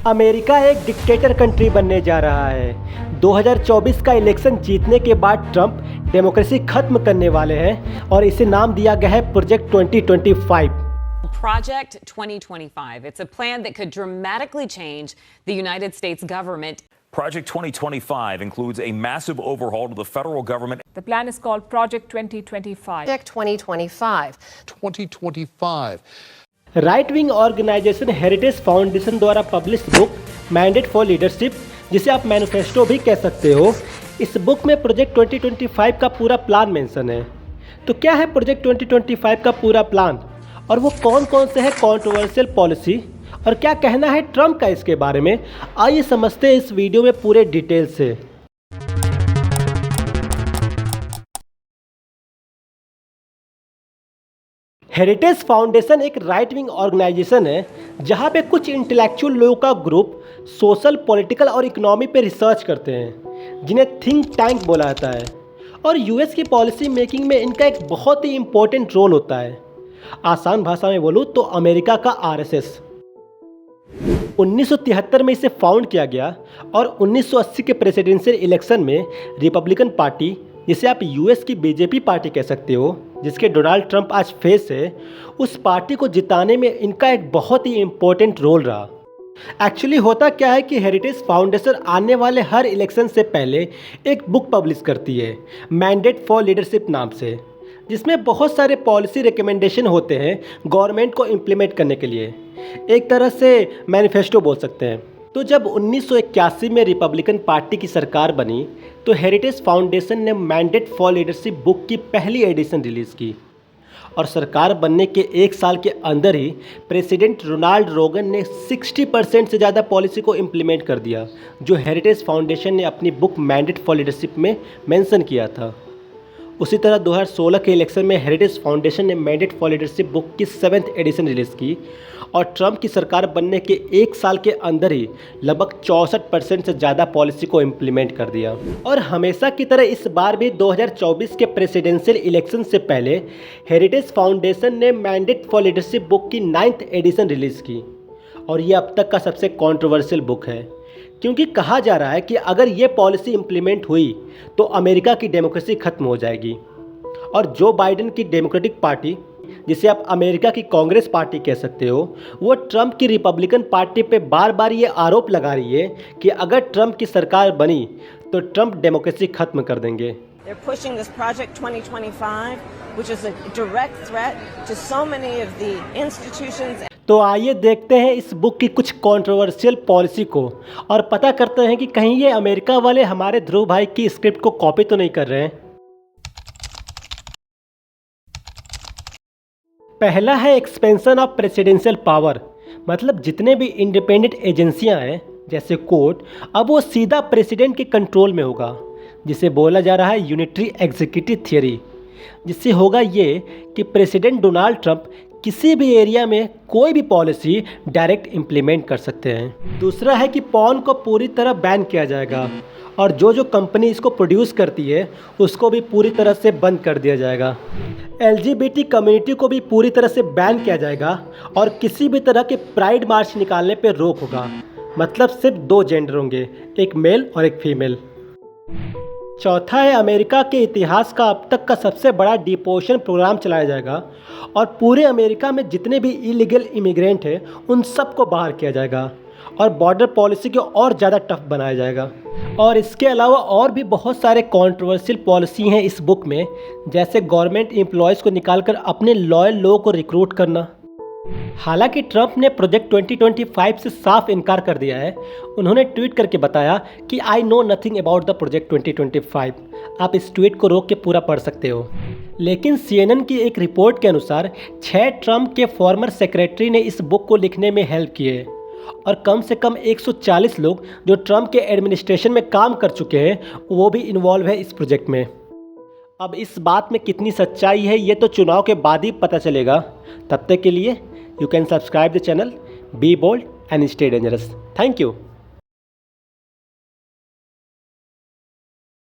America एक dictator country बनने जा रहा है। 2024 का इलेक्शन जीतने के बाद ट्रंप डेमोक्रेसी खत्म करने वाले हैं और इसे नाम दिया गया है project 2025। Project 2025. It's a plan that could dramatically change the United States government. Project 2025 includes a massive overhaul to the federal government. The plan is called Project 2025. Project 2025. 2025. Right wing organisation Heritage Foundation द्वारा publish book mandate for leadership, जिसे आप manifesto भी कह सकते हो, इस book में project 2025 का पूरा प्लान मेंशन है। तो क्या है प्रोजेक्ट 2025 का पूरा प्लान और वो कौन कौन से है कंट्रोवर्शियल पॉलिसी और क्या कहना है ट्रंप का इसके बारे में, आइए समझते हैं इस वीडियो में पूरे डिटेल से। हेरिटेज फाउंडेशन एक राइट विंग ऑर्गेनाइजेशन है जहां पे कुछ इंटेलेक्चुअल लोगों का ग्रुप सोशल, पॉलिटिकल और इकोनॉमी पे रिसर्च करते हैं, जिन्हें थिंक टैंक बोला जाता है। और यूएस की पॉलिसी मेकिंग में इनका एक बहुत ही इम्पोर्टेंट रोल होता है। आसान भाषा में बोलूँ तो अमेरिका का आरएसएस। 1973 में इसे फाउंड किया गया और 1980 के प्रेसिडेंशियल इलेक्शन में रिपब्लिकन पार्टी, जिसे आप यूएस की बीजेपी पार्टी कह सकते हो, जिसके डोनाल्ड ट्रंप आज फेस है, उस पार्टी को जिताने में इनका एक बहुत ही इम्पोर्टेंट रोल रहा। एक्चुअली होता क्या है कि हेरिटेज फाउंडेशन आने वाले हर इलेक्शन से पहले एक बुक पब्लिश करती है मैंडेट फॉर लीडरशिप नाम से, जिसमें बहुत सारे पॉलिसी रिकमेंडेशन होते हैं गवर्नमेंट को इम्प्लीमेंट करने के लिए। एक तरह से मैनिफेस्टो बोल सकते हैं। तो जब 1981 में रिपब्लिकन पार्टी की सरकार बनी तो हेरिटेज फाउंडेशन ने मैंडेट फॉर लीडरशिप बुक की पहली एडिशन रिलीज़ की और सरकार बनने के एक साल के अंदर ही प्रेसिडेंट रोनाल्ड रोगन ने 60% से ज़्यादा पॉलिसी को इम्प्लीमेंट कर दिया, जो हेरिटेज फाउंडेशन ने अपनी बुक मैंडेट फॉर लीडरशिप में मेंशन किया था। उसी तरह 2016 के इलेक्शन में हेरिटेज फाउंडेशन ने मैंडेट फॉर लीडरशिप बुक की 7th एडिशन रिलीज़ की और ट्रंप की सरकार बनने के एक साल के अंदर ही लगभग 64% से ज़्यादा पॉलिसी को इम्प्लीमेंट कर दिया। और हमेशा की तरह इस बार भी 2024 के प्रेसिडेंशियल इलेक्शन से पहले हेरिटेज फाउंडेशन ने मैंडेट फॉर लीडरशिप बुक की 9th एडिशन रिलीज़ की और ये अब तक का सबसे कॉन्ट्रोवर्शियल बुक है, क्योंकि कहा जा रहा है कि अगर ये पॉलिसी इम्प्लीमेंट हुई तो अमेरिका की डेमोक्रेसी खत्म हो जाएगी और जो बाइडेन की डेमोक्रेटिक पार्टी, जिसे आप अमेरिका की कांग्रेस पार्टी कह सकते हो, वो ट्रंप की रिपब्लिकन पार्टी पे बार बार ये आरोप लगा रही है कि अगर ट्रंप की सरकार बनी तो ट्रंप डेमोक्रेसी खत्म कर देंगे। They're pushing this Project 2025, which is a direct threat to so many of the institutions. तो आइए देखते हैं इस बुक की कुछ कंट्रोवर्शियल पॉलिसी को और पता करते हैं कि कहीं ये अमेरिका वाले हमारे ध्रुव भाई की स्क्रिप्ट को कॉपी तो नहीं कर रहे हैं। पहला है एक्सपेंशन ऑफ प्रेसिडेंशियल पावर, मतलब जितने भी इंडिपेंडेंट एजेंसियां हैं जैसे कोर्ट, अब वो सीधा प्रेसिडेंट के कंट्रोल में होगा, जिसे बोला जा रहा है यूनिटरी एग्जीक्यूटिव थियरी। जिससे होगा ये कि प्रेसिडेंट डोनाल्ड ट्रंप किसी भी एरिया में कोई भी पॉलिसी डायरेक्ट इम्प्लीमेंट कर सकते हैं। दूसरा है कि पॉर्न को पूरी तरह बैन किया जाएगा और जो कंपनी इसको प्रोड्यूस करती है उसको भी पूरी तरह से बंद कर दिया जाएगा। LGBT कम्युनिटी को भी पूरी तरह से बैन किया जाएगा और किसी भी तरह के प्राइड मार्च निकालने पर रोक होगा, मतलब सिर्फ 2 जेंडर होंगे, एक मेल और एक फीमेल। चौथा है अमेरिका के इतिहास का अब तक का सबसे बड़ा डिपोर्शन प्रोग्राम चलाया जाएगा और पूरे अमेरिका में जितने भी इलीगल इमिग्रेंट हैं उन सबको बाहर किया जाएगा और बॉर्डर पॉलिसी को और ज़्यादा टफ बनाया जाएगा। और इसके अलावा और भी बहुत सारे कंट्रोवर्शियल पॉलिसी हैं इस बुक में, जैसे गवर्नमेंट एम्प्लॉयज़ को निकालकर अपने लॉयल लोगों को रिक्रूट करना। हालांकि ट्रंप ने प्रोजेक्ट 2025 से साफ इनकार कर दिया है। उन्होंने ट्वीट करके बताया कि I know nothing about the project 2025। आप इस ट्वीट को रोक के पूरा पढ़ सकते हो। लेकिन CNN की एक रिपोर्ट के अनुसार 6 ट्रंप के फॉर्मर सेक्रेटरी ने इस बुक को लिखने में हेल्प की है और कम से कम 140 लोग जो ट्रंप के एडमिनिस्ट्रेशन में काम कर चुके हैं वो भी इन्वॉल्व है इस प्रोजेक्ट में। अब इस बात में कितनी सच्चाई है ये तो चुनाव के बाद ही पता चलेगा। तब तक के लिए you can subscribe the channel, be bold and stay dangerous. Thank you.